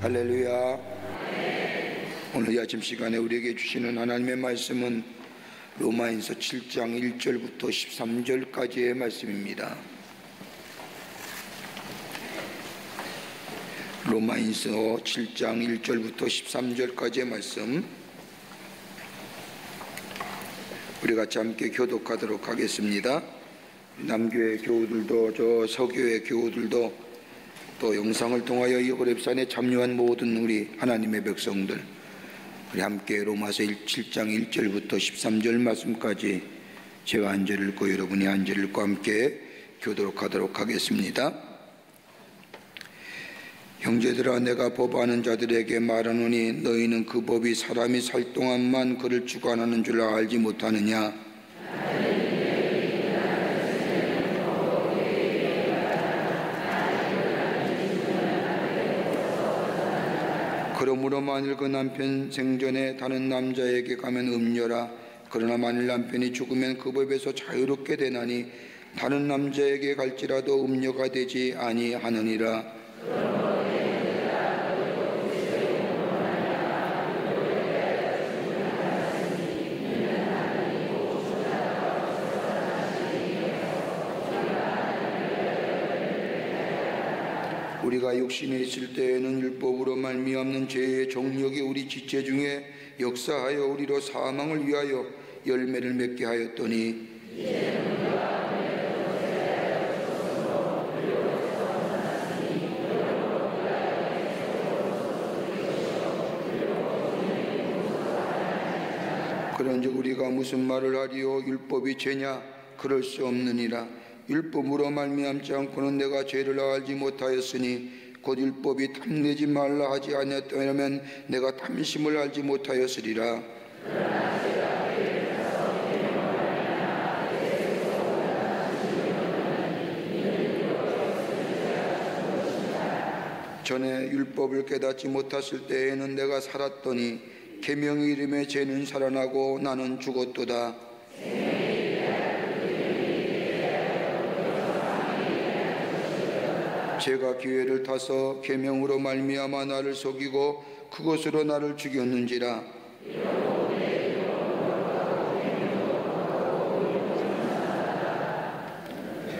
할렐루야. 오늘 이 아침 시간에 우리에게 주시는 하나님의 말씀은 로마인서 7장 1절부터 13절까지의 말씀입니다. 로마인서 7장 1절부터 13절까지의 말씀, 우리 같이 함께 교독하도록 하겠습니다. 남교회 교우들도 저 서교회 교우들도 또 영상을 통하여 이 호렙산에 참여한 모든 우리 하나님의 백성들, 우리 함께 로마서 7장 1절부터 13절 말씀까지 제가 한 절 읽고 여러분이 한 절 읽고 함께 교독하도록 하겠습니다. 형제들아, 내가 법하는 자들에게 말하노니 너희는 그 법이 사람이 살 동안만 그를 주관하는 줄 알지 못하느냐? 그러므로 만일 그 남편 생전에 다른 남자에게 가면 음녀라. 그러나 만일 남편이 죽으면 그 법에서 자유롭게 되나니 다른 남자에게 갈지라도 음녀가 되지 아니하느니라. 우리가 육신에 있을 때에는 율법으로 말미암는 죄의 정욕이 우리 지체 중에 역사하여 우리로 사망을 위하여 열매를 맺게 하였더니 그런즉 우리가 무슨 말을 하리요? 율법이 죄냐? 그럴 수 없느니라. 율법으로 말미암지 않고는 내가 죄를 알지 못하였으니 곧 율법이 탐내지 말라 하지 아니하였다면 내가 탐심을 알지 못하였으리라. 전에 율법을 깨닫지 못했을 때에는 내가 살았더니 계명의 이름에 죄는 살아나고 나는 죽었도다. 제가 기회를 타서 계명으로 말미암아 나를 속이고 그것으로 나를 죽였는지라.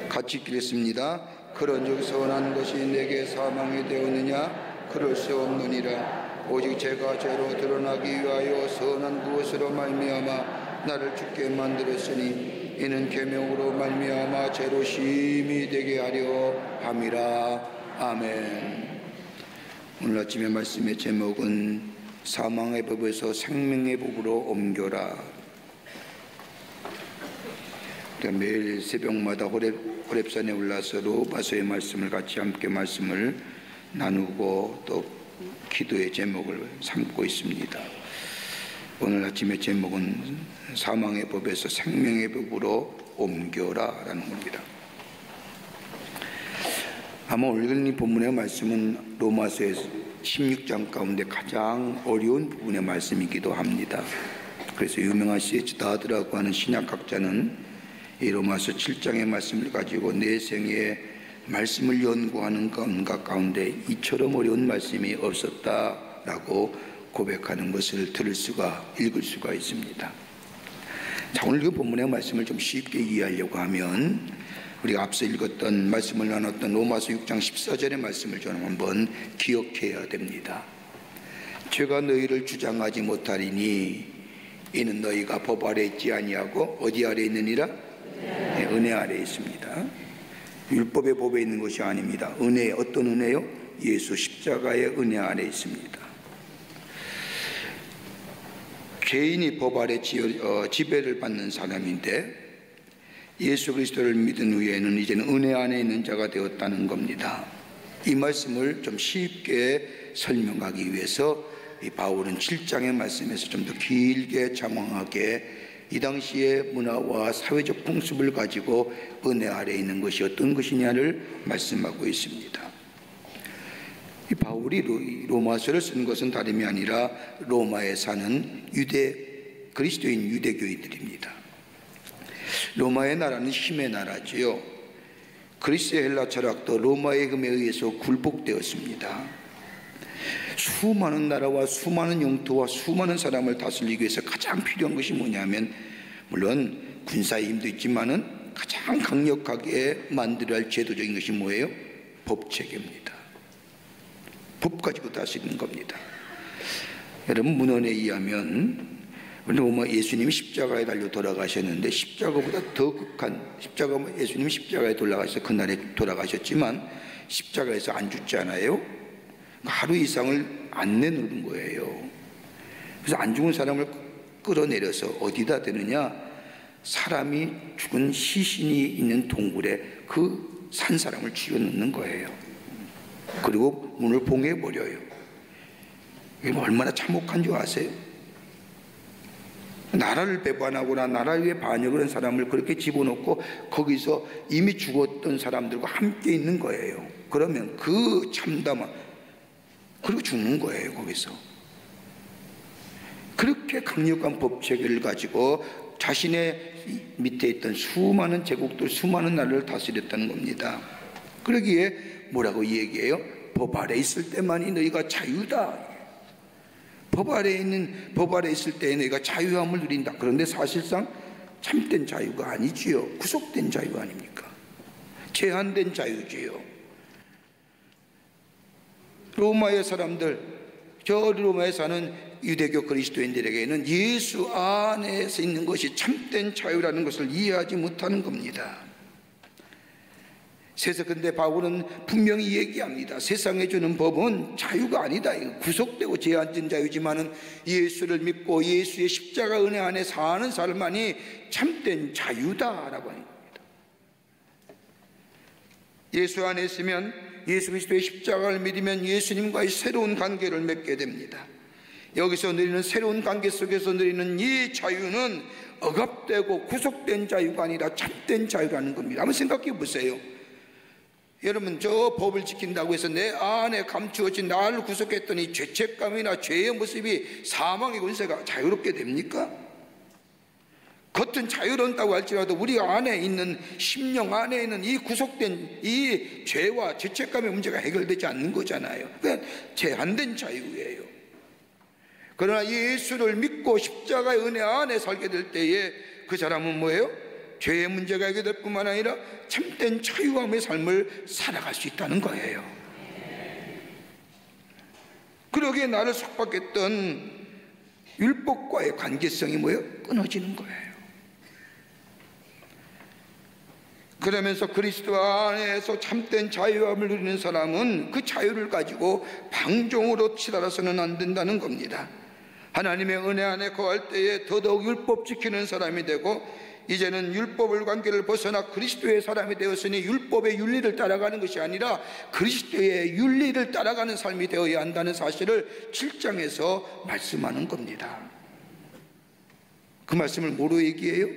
같이 읽겠습니다. 그런즉 선한 것이 내게 사망이 되었느냐? 그럴 수 없느니라. 오직 제가 죄로 드러나기 위하여 선한 그것으로 말미암아 나를 죽게 만들었으니 이는 계명으로 말미암아 죄로 심히 되게 하려 함이라. 아멘. 오늘 아침의 말씀의 제목은 사망의 법에서 생명의 법으로 옮겨라. 매일 새벽마다 호렙산에 올라서 로마서의 말씀을 같이 함께 말씀을 나누고 또 기도의 제목을 삼고 있습니다. 오늘 아침의 제목은 사망의 법에서 생명의 법으로 옮겨라 라는 겁니다. 아마 오늘 읽은 이 본문의 말씀은 로마서의 16장 가운데 가장 어려운 부분의 말씀이기도 합니다. 그래서 유명한 C.H. 다드라고 하는 신약학자는 이 로마서 7장의 말씀을 가지고 내 생에 말씀을 연구하는 것 가운데 이처럼 어려운 말씀이 없었다라고 고백하는 것을 읽을 수가 있습니다. 자, 오늘 그 본문의 말씀을 좀 쉽게 이해하려고 하면 우리가 앞서 읽었던 말씀을 나눴던 로마서 6장 14절의 말씀을 저는 한번 기억해야 됩니다. 죄가 너희를 주장하지 못하리니 이는 너희가 법 아래 있지 아니하고 어디 아래 있느니라? 네, 은혜 아래 있습니다. 율법의 법에 있는 것이 아닙니다. 은혜, 어떤 은혜요? 예수 십자가의 은혜 아래 있습니다. 죄인이 법 아래 지배를 받는 사람인데 예수 그리스도를 믿은 후에는 이제는 은혜 안에 있는 자가 되었다는 겁니다. 이 말씀을 좀 쉽게 설명하기 위해서 이 바울은 7장의 말씀에서 좀 더 길게 장황하게 이 당시의 문화와 사회적 풍습을 가지고 은혜 아래 있는 것이 어떤 것이냐를 말씀하고 있습니다. 이 바울이 로마서를 쓴 것은 다름이 아니라 로마에 사는 그리스도인 유대교인들입니다. 로마의 나라는 힘의 나라지요. 그리스의 헬라 철학도 로마의 흠에 의해서 굴복되었습니다. 수많은 나라와 수많은 영토와 수많은 사람을 다스리기 위해서 가장 필요한 것이 뭐냐면, 물론 군사의 힘도 있지만은 가장 강력하게 만들어야 할 제도적인 것이 뭐예요? 법체계입니다. 법 가지고 다스리는 겁니다. 여러분, 문헌에 의하면 예수님이 십자가에 달려 돌아가셨는데, 십자가보다 더 극한, 예수님이 십자가에 돌아가셔서 그날에 돌아가셨지만 십자가에서 안 죽잖아요. 하루 이상을 안 내놓는 거예요. 그래서 안 죽은 사람을 끌어내려서 어디다 대느냐, 사람이 죽은 시신이 있는 동굴에 그 산 사람을 쥐어넣는 거예요. 그리고 문을 봉해버려요. 이게 얼마나 참혹한 줄 아세요? 나라를 배반하거나 나라 위에 반역을 한 사람을 그렇게 집어넣고 거기서 이미 죽었던 사람들과 함께 있는 거예요. 그러면 그 참담한, 그리고 죽는 거예요. 거기서 그렇게 강력한 법체계를 가지고 자신의 밑에 있던 수많은 제국들, 수많은 나라를 다스렸다는 겁니다. 그러기에 뭐라고 얘기해요? 법 아래 있을 때만이 너희가 자유다. 법 아래 있을 때 너희가 자유함을 누린다. 그런데 사실상 참된 자유가 아니지요. 구속된 자유 아닙니까? 제한된 자유지요. 로마의 사람들, 저 로마에 사는 유대교 그리스도인들에게는 예수 안에서 있는 것이 참된 자유라는 것을 이해하지 못하는 겁니다. 근데 바울은 분명히 얘기합니다. 세상에 주는 법은 자유가 아니다. 구속되고 제한된 자유지만은 예수를 믿고 예수의 십자가 은혜 안에 사는 사람만이 참된 자유다라고 하는 겁니다. 예수 안에 있으면, 예수 그리스도의 십자가를 믿으면 예수님과의 새로운 관계를 맺게 됩니다. 여기서 누리는 새로운 관계 속에서 누리는 이 자유는 억압되고 구속된 자유가 아니라 참된 자유라는 겁니다. 한번 생각해 보세요. 여러분, 저 법을 지킨다고 해서 내 안에 감추어진 나를 구속했더니 죄책감이나 죄의 모습이 사망의 권세가 자유롭게 됩니까? 겉은 자유롭다고 할지라도 우리 안에 있는, 심령 안에 있는 이 구속된 이 죄와 죄책감의 문제가 해결되지 않는 거잖아요. 그냥 제한된 자유예요. 그러나 예수를 믿고 십자가의 은혜 안에 살게 될 때에 그 사람은 뭐예요? 죄의 문제가 해결될 뿐만 아니라 참된 자유함의 삶을 살아갈 수 있다는 거예요. 그러기에 나를 속박했던 율법과의 관계성이 뭐예요? 끊어지는 거예요. 그러면서 그리스도 안에서 참된 자유함을 누리는 사람은 그 자유를 가지고 방종으로 치달아서는 안 된다는 겁니다. 하나님의 은혜 안에 거할 때에 더더욱 율법 지키는 사람이 되고, 이제는 율법을 관계를 벗어나 그리스도의 사람이 되었으니 율법의 윤리를 따라가는 것이 아니라 그리스도의 윤리를 따라가는 삶이 되어야 한다는 사실을 7장에서 말씀하는 겁니다. 그 말씀을 뭐로 얘기해요?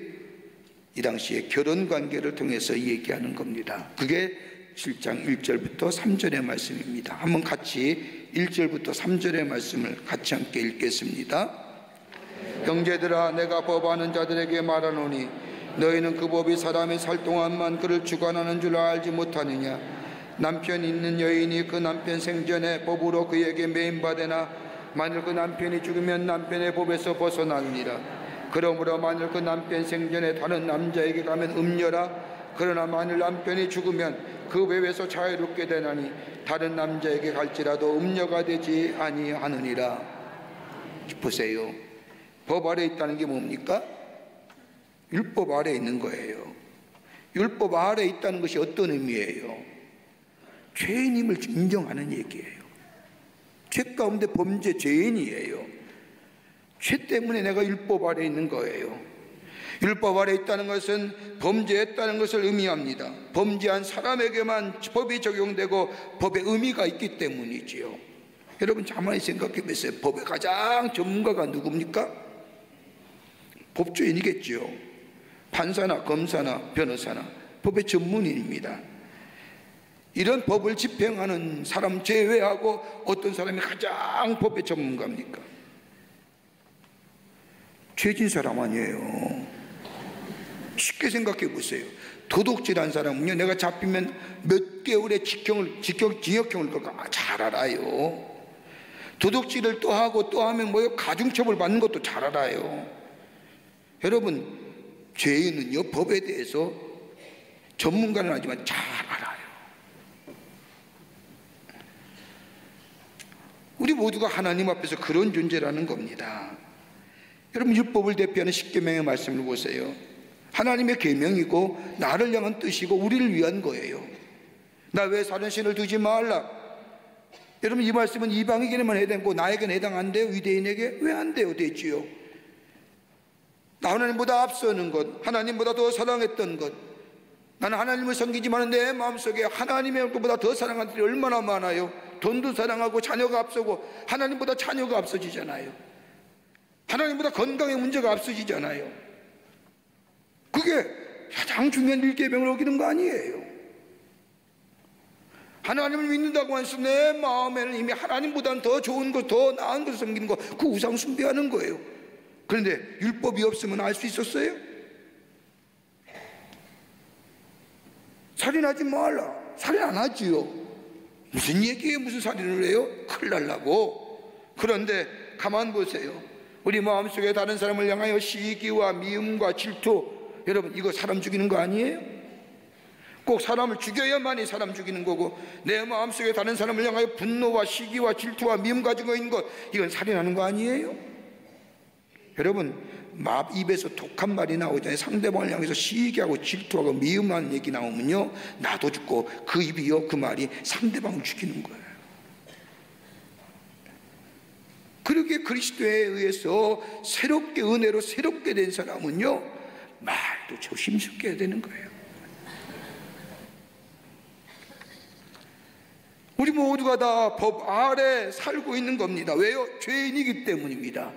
이 당시에 결혼관계를 통해서 얘기하는 겁니다. 그게 7장 1절부터 3절의 말씀입니다. 한번 같이 1절부터 3절의 말씀을 같이 함께 읽겠습니다. 형제들아, 내가 법하는 자들에게 말하노니 너희는 그 법이 사람이 살 동안만 그를 주관하는 줄 알지 못하느냐? 남편이 있는 여인이 그 남편 생전에 법으로 그에게 매임받으나 만일 그 남편이 죽으면 남편의 법에서 벗어나느니라. 그러므로 만일 그 남편 생전에 다른 남자에게 가면 음녀라. 그러나 만일 남편이 죽으면 그 법에서 자유롭게 되나니 다른 남자에게 갈지라도 음녀가 되지 아니하느니라. 보세요. 법 아래 있다는 게 뭡니까? 율법 아래 있는 거예요. 율법 아래 있다는 것이 어떤 의미예요? 죄인임을 인정하는 얘기예요. 죄 가운데 범죄 죄인이에요. 죄 때문에 내가 율법 아래 있는 거예요. 율법 아래 있다는 것은 범죄했다는 것을 의미합니다. 범죄한 사람에게만 법이 적용되고 법의 의미가 있기 때문이지요. 여러분, 가만히 생각해 보세요. 법의 가장 전문가가 누굽니까? 법조인이겠지요. 판사나 검사나 변호사나 법의 전문인입니다. 이런 법을 집행하는 사람 제외하고 어떤 사람이 가장 법의 전문가입니까? 죄진 사람 아니에요. 쉽게 생각해 보세요. 도둑질한 사람은요, 내가 잡히면 몇 개월의 징역형을 잘 알아요. 도둑질을 또 하고 또 하면 뭐예요? 가중처벌 받는 것도 잘 알아요. 여러분, 죄인은요, 법에 대해서 전문가는 아니지만 잘 알아요. 우리 모두가 하나님 앞에서 그런 존재라는 겁니다. 여러분, 율법을 대표하는 십계명의 말씀을 보세요. 하나님의 계명이고 나를 향한 뜻이고 우리를 위한 거예요. 나 외에 다른 신을 두지 말라. 여러분, 이 말씀은 이방인에게만 해당되고 나에게는 해당 안 돼요? 유대인에게? 왜 안 돼요? 되지요. 나 하나님보다 앞서는 것, 하나님보다 더 사랑했던 것, 나는 하나님을 섬기지만 내 마음속에 하나님의 것보다 더 사랑하는 일이 얼마나 많아요. 돈도 사랑하고 자녀가 앞서고 하나님보다 자녀가 앞서지잖아요. 하나님보다 건강의 문제가 앞서지잖아요. 그게 가장 중요한 일계명을 어기는 거 아니에요. 하나님을 믿는다고 해서 내 마음에는 이미 하나님보다는 더 좋은 것, 더 나은 것을 섬기는 거, 그 우상 숭배하는 거예요. 그런데 율법이 없으면 알 수 있었어요? 살인하지 말라. 살인 안 하지요. 무슨 얘기예요? 무슨 살인을 해요? 큰일 날라고. 그런데 가만 보세요. 우리 마음속에 다른 사람을 향하여 시기와 미움과 질투, 여러분, 이거 사람 죽이는 거 아니에요? 꼭 사람을 죽여야만이 사람 죽이는 거고, 내 마음속에 다른 사람을 향하여 분노와 시기와 질투와 미움 가지고 있는 것, 이건 살인하는 거 아니에요? 여러분, 입에서 독한 말이 나오잖아요. 상대방을 향해서 시기하고 질투하고 미움하는 얘기 나오면요, 나도 죽고 그 입이요, 그 말이 상대방을 죽이는 거예요. 그렇게 그리스도에 의해서 새롭게 은혜로 새롭게 된 사람은요, 말도 조심스럽게 해야 되는 거예요. 우리 모두가 다 법 아래 살고 있는 겁니다. 왜요? 죄인이기 때문입니다.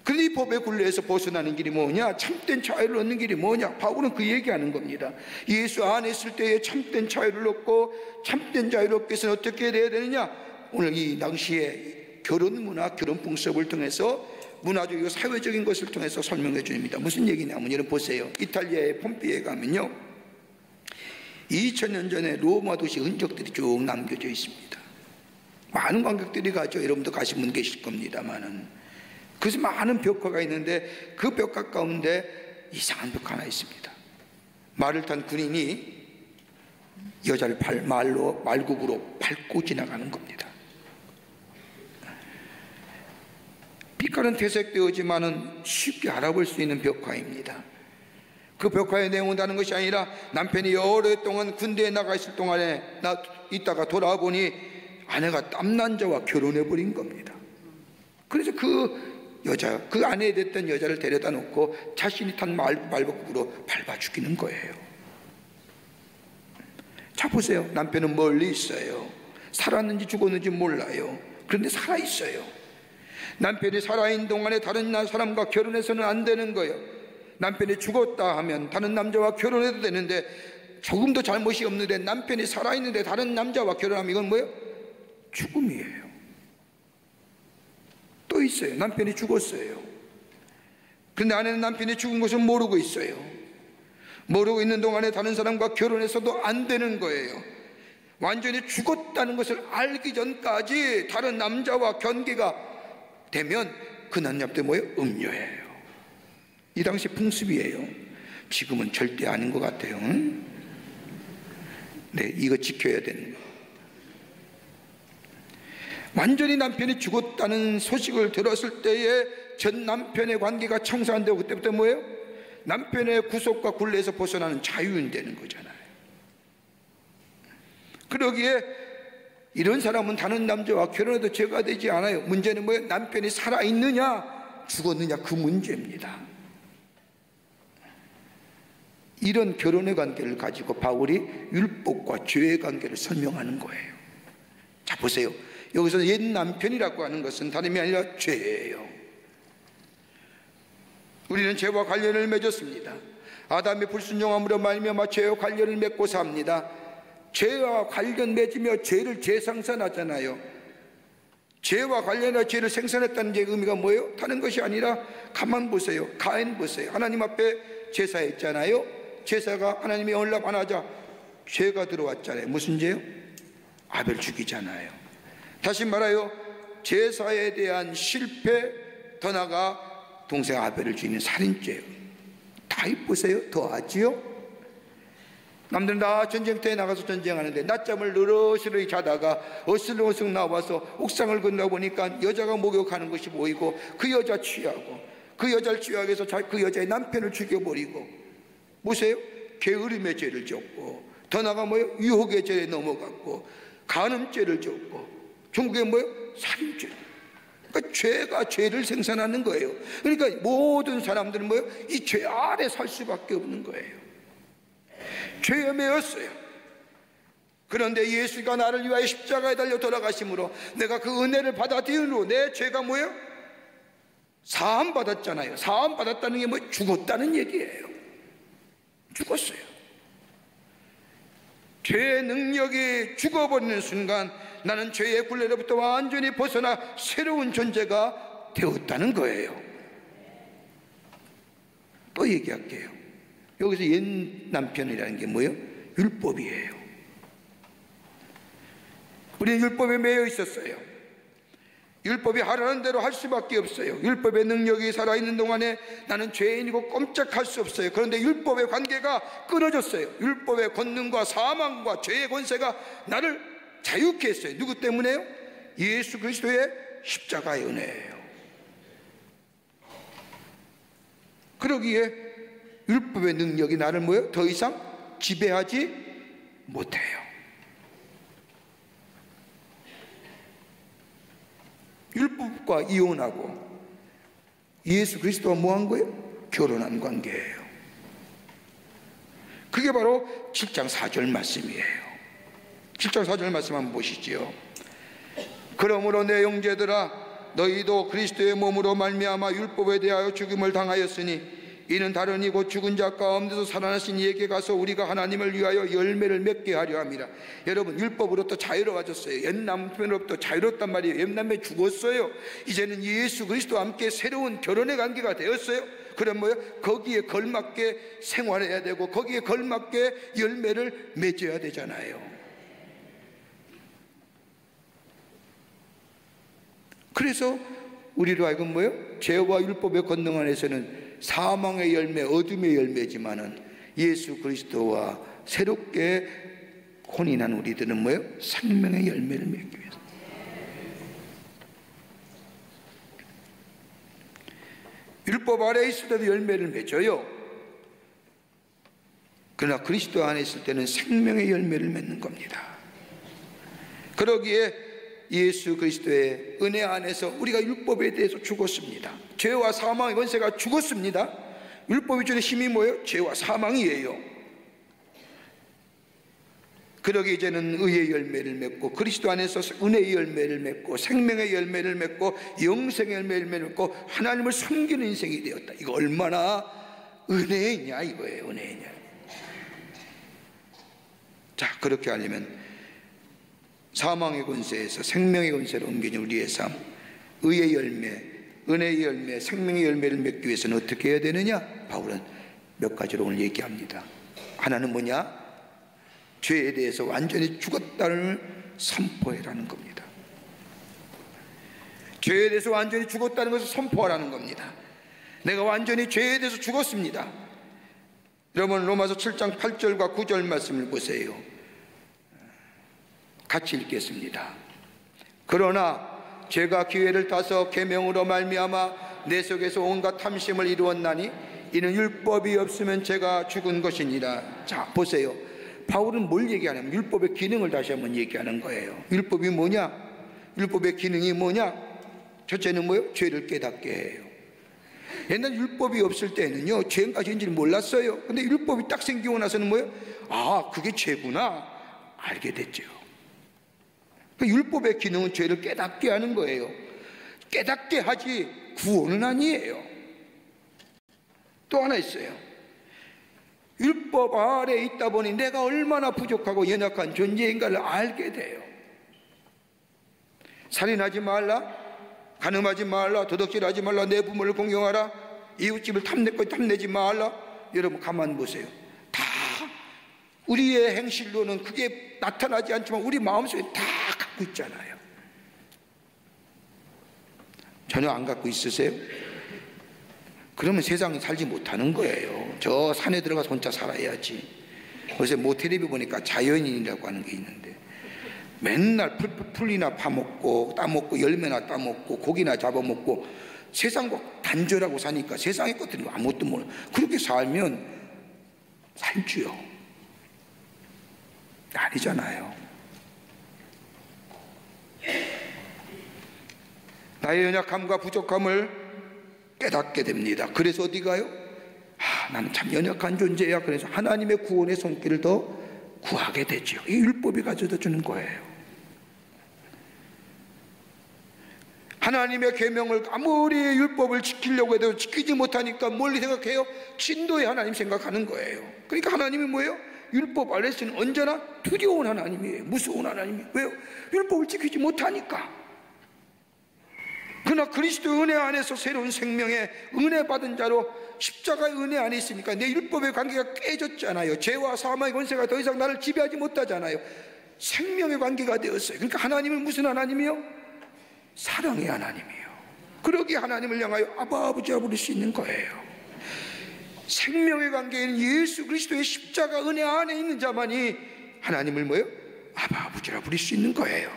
그런데 이 법의 굴레에서 벗어나는 길이 뭐냐? 참된 자유를 얻는 길이 뭐냐? 바울은 그 얘기하는 겁니다. 예수 안에 있을 때에 참된 자유를 얻고, 참된 자유를 얻기 위해서는 어떻게 돼야 되느냐? 오늘 이 당시에 결혼 문화, 결혼 풍습을 통해서 문화적이고 사회적인 것을 통해서 설명해 줍니다. 무슨 얘기냐면, 여러분 보세요. 이탈리아의 폼피에 가면요, 2000년 전에 로마 도시 흔적들이 쭉 남겨져 있습니다. 많은 관객들이 가죠. 여러분도 가신 분 계실 겁니다만은. 그래서 많은 벽화가 있는데 그 벽화 가운데 이상한 벽화 하나 있습니다. 말을 탄 군인이 여자를 말국으로 밟고 지나가는 겁니다. 빛깔은 퇴색되었지만은 쉽게 알아볼 수 있는 벽화입니다. 그 벽화의 내용은 다른 것이 아니라 남편이 여러 동안 군대에 나가 있을 동안에 있다가 돌아보니 아내가 땀난자와 결혼해버린 겁니다. 그래서 그 아내 됐던 여자를 데려다 놓고 자신이 탄 말복으로 밟아 죽이는 거예요. 자 보세요. 남편은 멀리 있어요. 살았는지 죽었는지 몰라요. 그런데 살아있어요. 남편이 살아있는 동안에 다른 사람과 결혼해서는 안 되는 거예요. 남편이 죽었다 하면 다른 남자와 결혼해도 되는데, 조금도 잘못이 없는데 남편이 살아있는데 다른 남자와 결혼하면 이건 뭐예요? 죽음이에요. 또 있어요. 남편이 죽었어요. 그런데 아내는 남편이 죽은 것을 모르고 있어요. 모르고 있는 동안에 다른 사람과 결혼해서도 안 되는 거예요. 완전히 죽었다는 것을 알기 전까지 다른 남자와 관계가 되면 그 남자한테 뭐예요? 음녀예요. 이 당시 풍습이에요. 지금은 절대 아닌 것 같아요. 응? 네, 이거 지켜야 되는 거예요. 완전히 남편이 죽었다는 소식을 들었을 때에 전 남편의 관계가 청산되고, 그때부터 뭐예요? 남편의 구속과 굴레에서 벗어나는 자유인 되는 거잖아요. 그러기에 이런 사람은 다른 남자와 결혼해도 죄가 되지 않아요. 문제는 뭐예요? 남편이 살아있느냐 죽었느냐, 그 문제입니다. 이런 결혼의 관계를 가지고 바울이 율법과 죄의 관계를 설명하는 거예요. 자 보세요. 여기서 옛 남편이라고 하는 것은 다름이 아니라 죄예요. 우리는 죄와 관련을 맺었습니다. 아담의 불순종함으로 말미암아 죄와 관련을 맺고 삽니다. 죄와 관련 맺으며 죄를 재생산하잖아요. 죄와 관련해서 죄를 생산했다는 게 의미가 뭐예요? 다른 것이 아니라 가만 보세요. 가인 보세요. 하나님 앞에 제사했잖아요. 제사가 하나님이 언락 안 하자 죄가 들어왔잖아요. 무슨 죄요? 아벨 죽이잖아요. 다시 말하여 제사에 대한 실패, 더 나아가 동생 아벨을 죽이는 살인죄예요. 다 이쁘세요? 더 하지요? 남들은 다 전쟁터에 나가서 전쟁하는데 낮잠을 느러시르 자다가 어슬렁어슬렁 나와서 옥상을 건너보니까 여자가 목욕하는 것이 보이고 그 여자 취하고 그 여자를 취하기 위해서 그 여자의 남편을 죽여버리고 보세요. 게으름의 죄를 졌고 더 나아가 뭐예요? 유혹의 죄에 넘어갔고 간음죄를 졌고 중국에 뭐예요? 살인죄. 그러니까 죄가 죄를 생산하는 거예요. 그러니까 모든 사람들은 뭐예요? 이 죄 아래 살 수밖에 없는 거예요. 죄에 매였어요. 그런데 예수가 나를 위하여 십자가에 달려 돌아가심으로 내가 그 은혜를 받아들임으로 내 죄가 뭐예요? 사함 받았잖아요. 사함 받았다는 게 뭐 죽었다는 얘기예요. 죽었어요. 죄의 능력이 죽어버리는 순간 나는 죄의 굴레로부터 완전히 벗어나 새로운 존재가 되었다는 거예요. 또 얘기할게요. 여기서 옛 남편이라는 게 뭐예요? 율법이에요. 우리는 율법에 매여 있었어요. 율법이 하라는 대로 할 수밖에 없어요. 율법의 능력이 살아있는 동안에 나는 죄인이고 꼼짝할 수 없어요. 그런데 율법의 관계가 끊어졌어요. 율법의 권능과 사망과 죄의 권세가 나를 자유케 했어요. 누구 때문에요? 예수 그리스도의 십자가의 은혜예요. 그러기에 율법의 능력이 나를 뭐예요? 더 이상 지배하지 못해요. 율법과 이혼하고 예수 그리스도와 뭐 한 거예요? 결혼한 관계예요. 그게 바로 7장 4절 말씀이에요. 7장 4절 말씀 한번 보시지요. 그러므로 내 형제들아 너희도 그리스도의 몸으로 말미암아 율법에 대하여 죽임을 당하였으니 이는 다른 이고 죽은 자 가운데서 살아나신 이에게 가서 우리가 하나님을 위하여 열매를 맺게 하려 함이라. 여러분 율법으로부터 자유로워졌어요. 옛 남편으로부터 자유롭단 말이에요. 옛 남편이 죽었어요. 이제는 예수 그리스도와 함께 새로운 결혼의 관계가 되었어요. 그럼 뭐예요? 거기에 걸맞게 생활해야 되고 거기에 걸맞게 열매를 맺어야 되잖아요. 그래서 우리로 하여금 뭐예요? 죄와 율법의 권능 안에서는 사망의 열매, 어둠의 열매지만은 예수 그리스도와 새롭게 혼인한 우리들은 뭐예요? 생명의 열매를 맺기 위해서. 율법 아래에 있을 때도 열매를 맺어요. 그러나 그리스도 안에 있을 때는 생명의 열매를 맺는 겁니다. 그러기에 예수 그리스도의 은혜 안에서 우리가 율법에 대해서 죽었습니다. 죄와 사망의 권세가 죽었습니다. 율법이 주는 힘이 뭐예요? 죄와 사망이에요. 그러기 이제는 의의 열매를 맺고 그리스도 안에서 은혜의 열매를 맺고 생명의 열매를 맺고 영생의 열매를 맺고 하나님을 섬기는 인생이 되었다. 이거 얼마나 은혜냐 이거예요. 은혜냐. 자, 그렇게 하려면 사망의 권세에서 생명의 권세로 옮기는 우리의 삶, 의의 열매, 은혜의 열매, 생명의 열매를 맺기 위해서는 어떻게 해야 되느냐? 바울은 몇 가지로 오늘 얘기합니다. 하나는 뭐냐? 죄에 대해서 완전히 죽었다는 선포해라는 겁니다. 죄에 대해서 완전히 죽었다는 것을 선포하라는 겁니다. 내가 완전히 죄에 대해서 죽었습니다. 여러분 로마서 7장 8절과 9절 말씀을 보세요. 같이 읽겠습니다. 그러나 죄가 기회를 타서 계명으로 말미암아 내 속에서 온갖 탐심을 이루었나니 이는 율법이 없으면 죄가 죽은 것이니라. 자 보세요. 바울은 뭘 얘기하냐면 율법의 기능을 다시 한번 얘기하는 거예요. 율법이 뭐냐? 율법의 기능이 뭐냐? 첫째는 뭐예요? 죄를 깨닫게 해요. 옛날 율법이 없을 때는요 죄가 죄인지를 몰랐어요. 근데 율법이 딱 생기고 나서는 뭐예요? 아 그게 죄구나 알게 됐죠. 율법의 기능은 죄를 깨닫게 하는 거예요. 깨닫게 하지 구원은 아니에요. 또 하나 있어요. 율법 아래에 있다 보니 내가 얼마나 부족하고 연약한 존재인가를 알게 돼요. 살인하지 말라, 간음하지 말라, 도둑질하지 말라, 내 부모를 공경하라, 이웃집을 탐내지 말라. 여러분 가만 보세요. 다 우리의 행실로는 그게 나타나지 않지만 우리 마음속에 다 갖고 있잖아요. 전혀 안 갖고 있으세요? 그러면 세상에 살지 못하는 거예요. 저 산에 들어가서 혼자 살아야지. 요새 텔레비 보니까 자연인이라고 하는 게 있는데 맨날 풀이나 파먹고 따먹고 열매나 따먹고 고기나 잡아먹고 세상과 단절하고 사니까 세상의 것들이 아무것도 몰라. 그렇게 살면 살지요? 아니잖아요. 나의 연약함과 부족함을 깨닫게 됩니다. 그래서 어디 가요? 나는 참 연약한 존재야. 그래서 하나님의 구원의 손길을 더 구하게 되죠. 이 율법이 가져다 주는 거예요. 하나님의 계명을 아무리 율법을 지키려고 해도 지키지 못하니까 뭘 생각해요? 진도의 하나님 생각하는 거예요. 그러니까 하나님이 뭐예요? 율법 아래서는 언제나 두려운 하나님이에요. 무서운 하나님이에요. 왜요? 율법을 지키지 못하니까. 그러나 그리스도의 은혜 안에서 새로운 생명의 은혜 받은 자로 십자가의 은혜 안에 있으니까 내 율법의 관계가 깨졌잖아요. 죄와 사망의 권세가 더 이상 나를 지배하지 못하잖아요. 생명의 관계가 되었어요. 그러니까 하나님은 무슨 하나님이요? 사랑의 하나님이에요. 그러기에 하나님을 향하여 아바 아버지라 부를 수 있는 거예요. 생명의 관계에는 예수 그리스도의 십자가 은혜 안에 있는 자만이 하나님을 뭐예요? 아바 아버지라 부를 수 있는 거예요.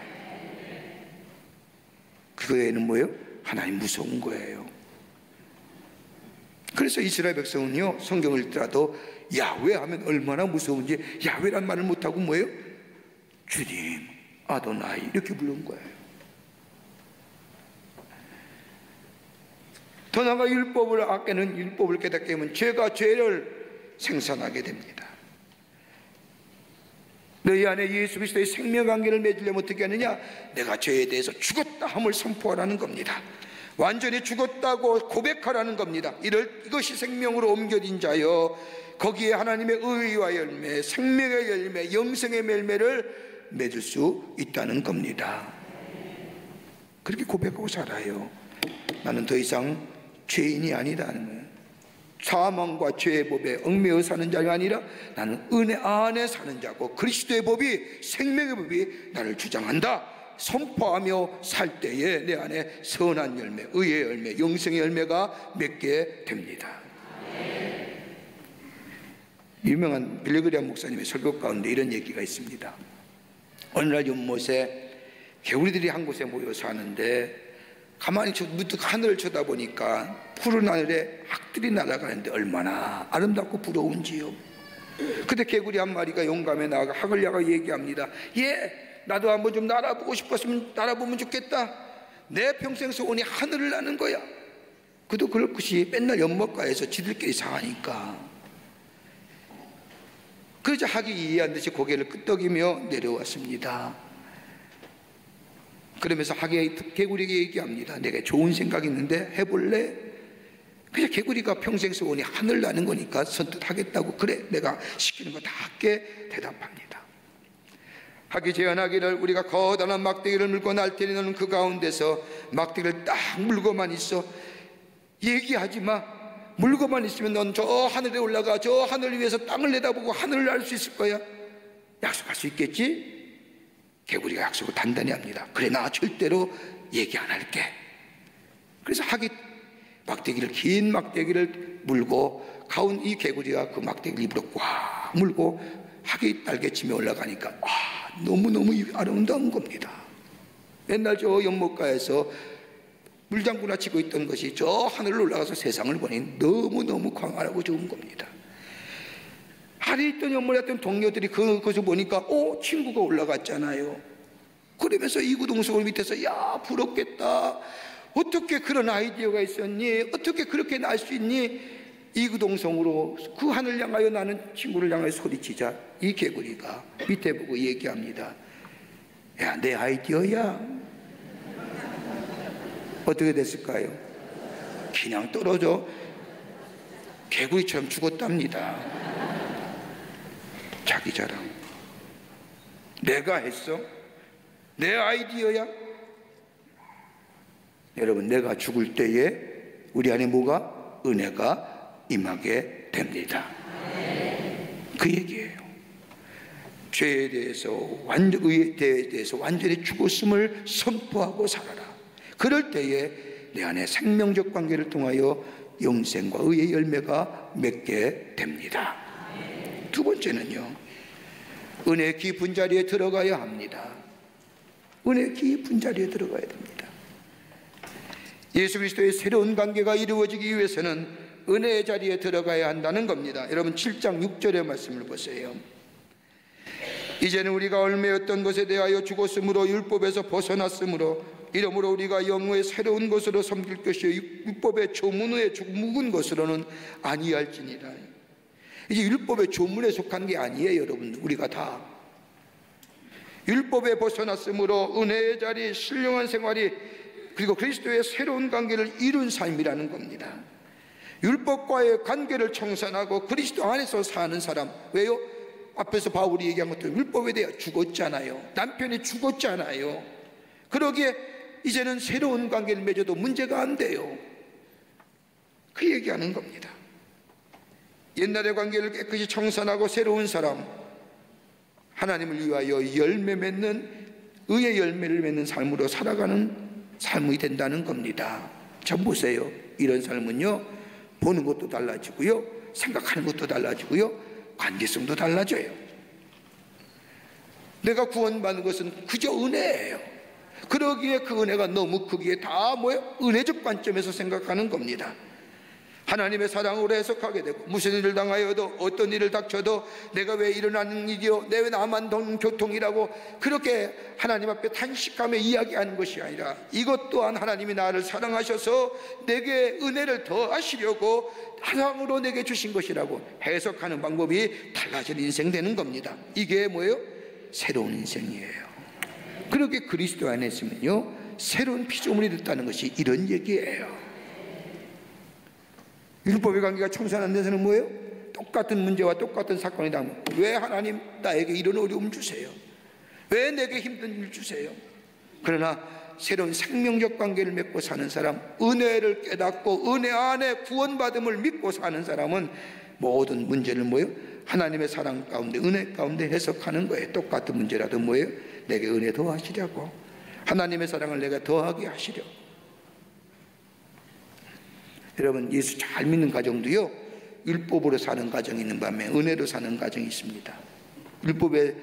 그 외에는 뭐예요? 하나님 무서운 거예요. 그래서 이스라엘 백성은요, 성경을 읽더라도 야훼 하면 얼마나 무서운지 야훼란 말을 못하고 뭐예요? 주님, 아도나이 이렇게 부른 거예요. 더 나아가 율법을 아끼는 율법을 깨닫게 되면 죄가 죄를 생산하게 됩니다. 너희 안에 예수 그리스도의 생명관계를 맺으려면 어떻게 하느냐? 내가 죄에 대해서 죽었다 함을 선포하라는 겁니다. 완전히 죽었다고 고백하라는 겁니다. 이것이 생명으로 옮겨진 자여 거기에 하나님의 의와 열매, 생명의 열매, 영생의 열매를 맺을 수 있다는 겁니다. 그렇게 고백하고 살아요. 나는 더 이상 죄인이 아니라는 거예요. 사망과 죄의 법에 얽매여 사는 자가 아니라 나는 은혜 안에 사는 자고 그리스도의 법이 생명의 법이 나를 주장한다 선포하며 살 때에 내 안에 선한 열매, 의의 열매, 영생의 열매가 맺게 됩니다. 유명한 빌리그리안 목사님의 설교 가운데 이런 얘기가 있습니다. 어느 날 연못에 개구리들이 한 곳에 모여 사는데 가만히 문득 하늘을 쳐다보니까 푸른 하늘에 학들이 날아가는데 얼마나 아름답고 부러운지요. 근데 개구리 한 마리가 용감해 나아가 학을 향하여 얘기합니다. 예, 나도 한번 좀 날아보고 싶었으면 날아보면 좋겠다. 내 평생 소원이 하늘을 나는 거야. 그도 그럴 것이 맨날 연못가에서 지들끼리 상하니까. 그러자 학이 이해한 듯이 고개를 끄덕이며 내려왔습니다. 그러면서 개구리에게 얘기합니다. 내가 좋은 생각이 있는데 해볼래? 그냥 개구리가 평생 소원이 하늘 나는 거니까 선뜻 하겠다고. 그래, 내가 시키는 거 다 할게 대답합니다. 학이 제안하기를 우리가 거대한 막대기를 물고 날테니 너는 그 가운데서 막대기를 딱 물고만 있어. 얘기하지 마. 물고만 있으면 넌 저 하늘에 올라가 저 하늘 위에서 땅을 내다보고 하늘을 날 수 있을 거야. 약속할 수 있겠지? 개구리가 약속을 단단히 합니다. 그래, 나 절대로 얘기 안 할게. 그래서 학이 막대기를 긴 막대기를 물고 가운 이 개구리가 그 막대기를 입으로 꽉 물고 학이 날개치며 올라가니까 너무너무 아름다운 겁니다. 옛날 저 연못가에서 물장구나 치고 있던 것이 저 하늘로 올라가서 세상을 보니 너무너무 광활하고 좋은 겁니다. 하늘에 있던 연못에 있던 동료들이 그것을 보니까 친구가 올라갔잖아요. 그러면서 이구동성을 밑에서 야 부럽겠다. 어떻게 그런 아이디어가 있었니? 어떻게 그렇게 날 수 있니? 이구동성으로 그 하늘 향하여 나는 친구를 향하여 소리치자 이 개구리가 밑에 보고 얘기합니다. 야, 내 아이디어야. 어떻게 됐을까요? 그냥 떨어져 개구리처럼 죽었답니다. 자기 자랑. 내가 했어? 내 아이디어야? 여러분, 내가 죽을 때에 우리 안에 뭐가? 은혜가 임하게 됩니다. 그 얘기예요. 죄에 대해서 의에 대해서 완전히 죽었음을 선포하고 살아라. 그럴 때에 내 안에 생명적 관계를 통하여 영생과 의의 열매가 맺게 됩니다. 두 번째는요, 은혜 깊은 자리에 들어가야 합니다. 은혜 깊은 자리에 들어가야 됩니다. 예수 그리스도의 새로운 관계가 이루어지기 위해서는 은혜의 자리에 들어가야 한다는 겁니다. 여러분 7장 6절의 말씀을 보세요. 이제는 우리가 얽매였던 것에 대하여 죽었으므로 율법에서 벗어났으므로 이러므로 우리가 영의 새로운 것으로 섬길 것이요 율법의 조문에 묵은 것으로는 아니할지니라. 이제 율법의 조문에 속한 게 아니에요, 여러분. 우리가 다 율법에 벗어났으므로 은혜의 자리, 신령한 생활이, 그리고 그리스도의 새로운 관계를 이룬 삶이라는 겁니다. 율법과의 관계를 청산하고 그리스도 안에서 사는 사람. 왜요? 앞에서 바울이 얘기한 것도 율법에 대해 죽었잖아요. 남편이 죽었잖아요. 그러기에 이제는 새로운 관계를 맺어도 문제가 안 돼요. 그 얘기하는 겁니다. 옛날의 관계를 깨끗이 청산하고 새로운 사람, 하나님을 위하여 열매 맺는, 의의 열매를 맺는 삶으로 살아가는 삶이 된다는 겁니다. 전 보세요. 이런 삶은요, 보는 것도 달라지고요, 생각하는 것도 달라지고요, 관계성도 달라져요. 내가 구원받는 것은 그저 은혜예요. 그러기에 그 은혜가 너무 크기에 다 뭐예요? 은혜적 관점에서 생각하는 겁니다. 하나님의 사랑으로 해석하게 되고, 무슨 일을 당하여도, 어떤 일을 닥쳐도 내가 왜 일어나는 일이요, 내 왜 나만 돈 교통이라고 그렇게 하나님 앞에 탄식하며 이야기하는 것이 아니라, 이것 또한 하나님이 나를 사랑하셔서 내게 은혜를 더하시려고 사랑으로 내게 주신 것이라고 해석하는 방법이 달라진 인생 되는 겁니다. 이게 뭐예요? 새로운 인생이에요. 그렇게 그리스도 안에 있으면요, 새로운 피조물이 됐다는 것이 이런 얘기예요. 율법의 관계가 청산 안 돼서는 뭐예요? 똑같은 문제와 똑같은 사건이 나면, 왜 하나님 나에게 이런 어려움 주세요? 왜 내게 힘든 일 주세요? 그러나 새로운 생명적 관계를 맺고 사는 사람, 은혜를 깨닫고 은혜 안에 구원받음을 믿고 사는 사람은 모든 문제를 뭐예요? 하나님의 사랑 가운데, 은혜 가운데 해석하는 거예요. 똑같은 문제라도 뭐예요? 내게 은혜 더하시려고, 하나님의 사랑을 내가 더하게 하시려고. 여러분, 예수 잘 믿는 가정도요, 율법으로 사는 가정이 있는 반면에 은혜로 사는 가정이 있습니다. 율법에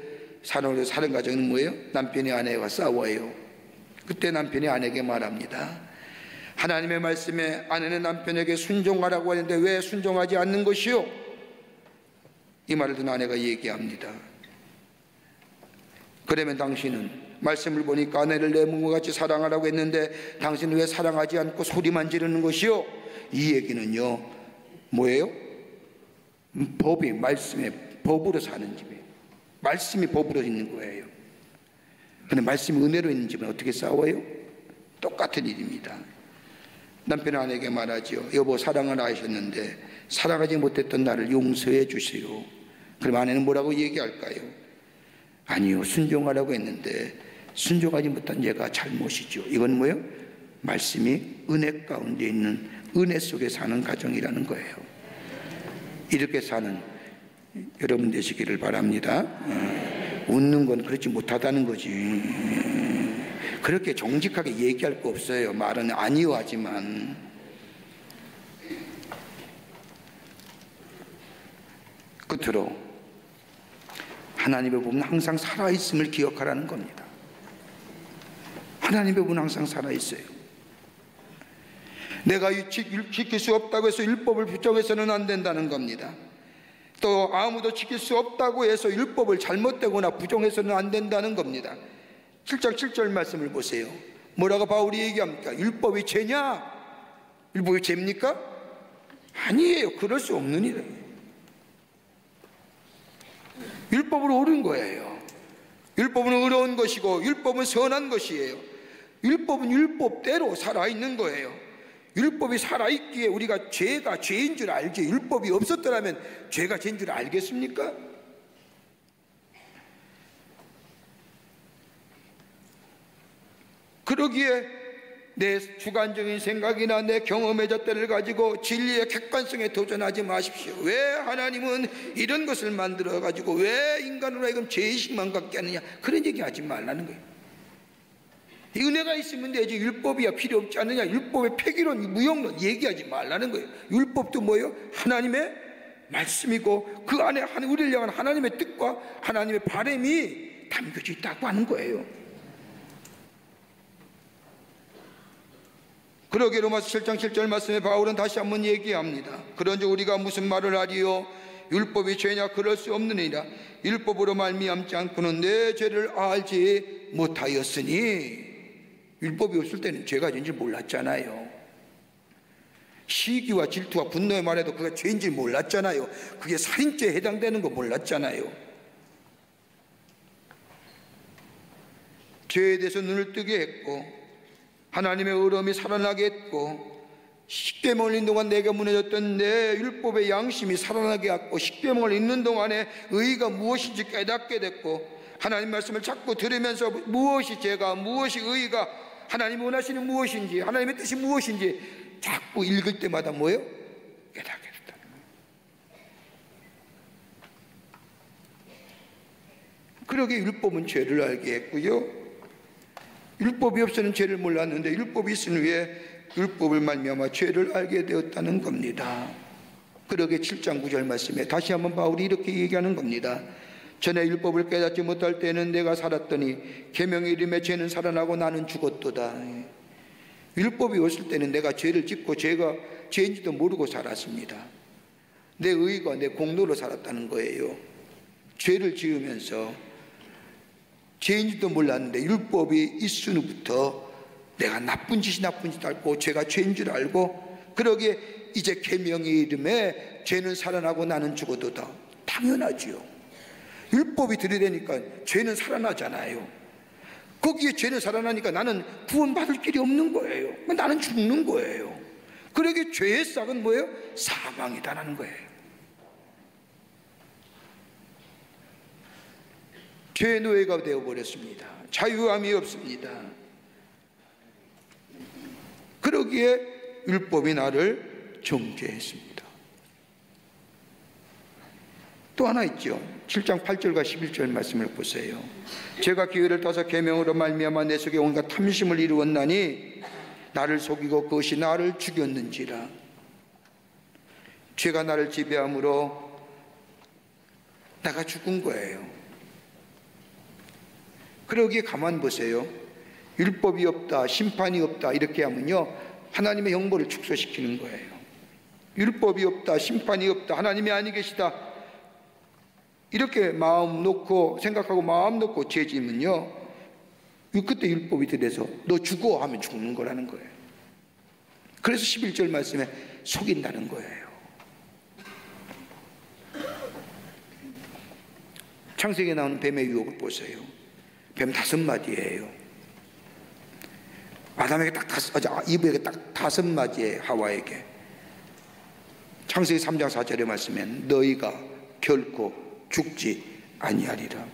사는 가정은 뭐예요? 남편이 아내와 싸워요. 그때 남편이 아내에게 말합니다. 하나님의 말씀에 아내는 남편에게 순종하라고 하는데 왜 순종하지 않는 것이요? 이 말을 듣는 아내가 얘기합니다. 그러면 당신은, 말씀을 보니까 아내를 내 몸과 같이 사랑하라고 했는데 당신은 왜 사랑하지 않고 소리만 지르는 것이요? 이 얘기는요, 뭐예요? 법이, 말씀의 법으로 사는 집이에요. 말씀이 법으로 있는 거예요. 그런데 말씀이 은혜로 있는 집은 어떻게 싸워요? 똑같은 일입니다. 남편은 아내에게 말하죠. 여보, 사랑을 하셨는데 사랑하지 못했던 나를 용서해 주세요. 그럼 아내는 뭐라고 얘기할까요? 아니요, 순종하라고 했는데 순종하지 못한 얘가 잘못이죠. 이건 뭐예요? 말씀이 은혜 가운데 있는, 은혜 속에 사는 가정이라는 거예요. 이렇게 사는 여러분 되시기를 바랍니다. 웃는 건 그렇지 못하다는 거지. 그렇게 정직하게 얘기할 거 없어요. 말은 아니요 하지만. 끝으로 하나님의 법은 항상 살아있음을 기억하라는 겁니다. 하나님의 법은 항상 살아있어요. 내가 지킬 수 없다고 해서 율법을 부정해서는 안 된다는 겁니다. 또 아무도 지킬 수 없다고 해서 율법을 잘못되거나 부정해서는 안 된다는 겁니다. 7장 7절 말씀을 보세요. 뭐라고 바울이 얘기합니까? 율법이 죄냐? 율법이 죄입니까? 아니에요. 그럴 수 없는 일이에요. 율법은 옳은 거예요. 율법은 의로운 것이고 율법은 선한 것이에요. 율법은 율법대로 살아있는 거예요. 율법이 살아있기에 우리가 죄가 죄인 줄 알지, 율법이 없었더라면 죄가 죄인 줄 알겠습니까? 그러기에 내 주관적인 생각이나 내 경험의 잣대를 가지고 진리의 객관성에 도전하지 마십시오. 왜 하나님은 이런 것을 만들어 가지고 왜 인간으로 하여금 죄의식만 갖게 하느냐, 그런 얘기 하지 말라는 거예요. 이 은혜가 있으면 되지 율법이야 필요 없지 않느냐, 율법의 폐기론, 무용론 얘기하지 말라는 거예요. 율법도 뭐예요? 하나님의 말씀이고 그 안에 우리를 향한 하나님의 뜻과 하나님의 바람이 담겨져 있다고 하는 거예요. 그러게 로마서 7장 7절 말씀에 바울은 다시 한번 얘기합니다. 그런즉 우리가 무슨 말을 하리요? 율법이 죄냐? 그럴 수 없느니라. 율법으로 말미암지 않고는 내 죄를 알지 못하였으니. 율법이 없을 때는 죄가 죄인지 몰랐잖아요. 시기와 질투와 분노의 말에도 그가 죄인지 몰랐잖아요. 그게 살인죄에 해당되는 거 몰랐잖아요. 죄에 대해서 눈을 뜨게 했고 하나님의 의로움이 살아나게 했고 십계명을 읽는 동안 내가 무너졌던 내 율법의 양심이 살아나게 했고 십계명을 읽는 동안에 의의가 무엇인지 깨닫게 됐고 하나님 말씀을 자꾸 들으면서 무엇이 죄가 무엇이 의의가 하나님이 원하시는 무엇인지 하나님의 뜻이 무엇인지 자꾸 읽을 때마다 뭐예요? 깨닫게 됐다. 그러게 율법은 죄를 알게 했고요, 율법이 없으면 죄를 몰랐는데 율법이 있은 후에 율법을 말미암아 죄를 알게 되었다는 겁니다. 그러게 7장 9절 말씀에 다시 한번 바울이 이렇게 얘기하는 겁니다. 전에 율법을 깨닫지 못할 때는 내가 살았더니 계명의 이름에 죄는 살아나고 나는 죽었도다. 율법이 없을 때는 내가 죄를 짓고 죄가 죄인지도 모르고 살았습니다. 내 의의가 내 공로로 살았다는 거예요. 죄를 지으면서 죄인지도 몰랐는데 율법이 있은 후부터 내가 나쁜 짓이 나쁜 짓 알고 죄가 죄인 줄 알고 그러기에 이제 계명의 이름에 죄는 살아나고 나는 죽어도다. 당연하지요. 율법이 들이대니까 죄는 살아나잖아요. 거기에 죄는 살아나니까 나는 구원받을 길이 없는 거예요. 나는 죽는 거예요. 그러기에 죄의 싹은 뭐예요? 사망이다라는 거예요. 죄의 노예가 되어버렸습니다. 자유함이 없습니다. 그러기에 율법이 나를 정죄했습니다. 또 하나 있죠. 7장 8절과 11절 말씀을 보세요. 제가 기회를 타서 계명으로 말미암아 내 속에 온갖 탐심을 이루었나니 나를 속이고 그것이 나를 죽였는지라. 죄가 나를 지배함으로 내가 죽은 거예요. 그러기에 가만 보세요. 율법이 없다, 심판이 없다 이렇게 하면요 하나님의 형벌을 축소시키는 거예요. 율법이 없다, 심판이 없다, 하나님이 아니 계시다 이렇게 마음 놓고 생각하고 마음 놓고 죄 지으면요 그때 율법이 들여서 너 죽어 하면 죽는 거라는 거예요. 그래서 11절 말씀에 속인다는 거예요. 창세기에 나오는 뱀의 유혹을 보세요. 뱀 5마디예요. 아담에게 이브에게 딱 5마디예요. 하와에게. 창세기 3장 4절의 말씀엔 너희가 결코 죽지 아니하리라.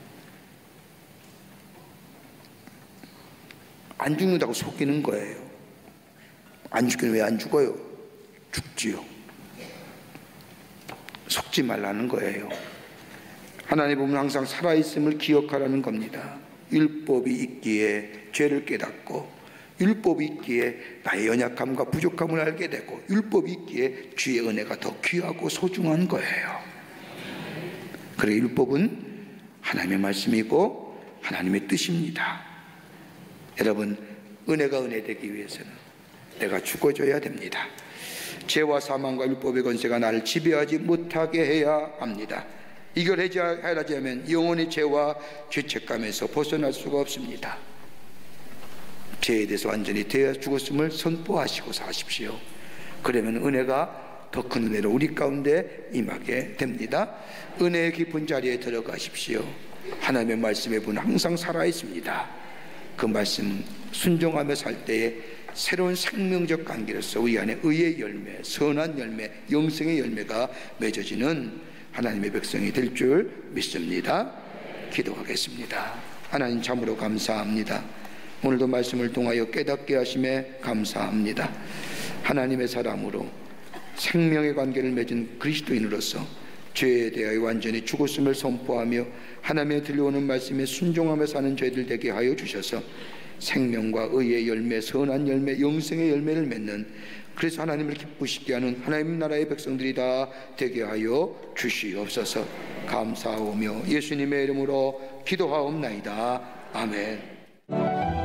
안 죽는다고 속이는 거예요. 안 죽기는 왜 안 죽어요? 죽지요. 속지 말라는 거예요. 하나님 보면 항상 살아있음을 기억하라는 겁니다. 율법이 있기에 죄를 깨닫고 율법이 있기에 나의 연약함과 부족함을 알게 되고 율법이 있기에 주의 은혜가 더 귀하고 소중한 거예요. 그래 율법은 하나님의 말씀이고 하나님의 뜻입니다. 여러분 은혜가 은혜 되기 위해서는 내가 죽어줘야 됩니다. 죄와 사망과 율법의 권세가 나를 지배하지 못하게 해야 합니다. 이걸 해야하면 영원히 죄와 죄책감에서 벗어날 수가 없습니다. 죄에 대해서 완전히 되어 죽었음을 선포하시고 사십시오. 그러면 은혜가 더 큰 은혜로 우리 가운데 임하게 됩니다. 은혜의 깊은 자리에 들어가십시오. 하나님의 말씀의 분 항상 살아있습니다. 그 말씀 순종하며 살 때에 새로운 생명적 관계로서 우리 안에 의의 열매, 선한 열매, 영생의 열매가 맺어지는 하나님의 백성이 될 줄 믿습니다. 기도하겠습니다. 하나님 참으로 감사합니다. 오늘도 말씀을 통하여 깨닫게 하심에 감사합니다. 하나님의 사람으로 생명의 관계를 맺은 그리스도인으로서 죄에 대하여 완전히 죽었음을 선포하며 하나님의 들려오는 말씀에 순종하며 사는 저희들 되게 하여 주셔서 생명과 의의 열매, 선한 열매, 영생의 열매를 맺는, 그래서 하나님을 기쁘시게 하는 하나님 나라의 백성들이 다 되게 하여 주시옵소서. 감사하오며 예수님의 이름으로 기도하옵나이다. 아멘.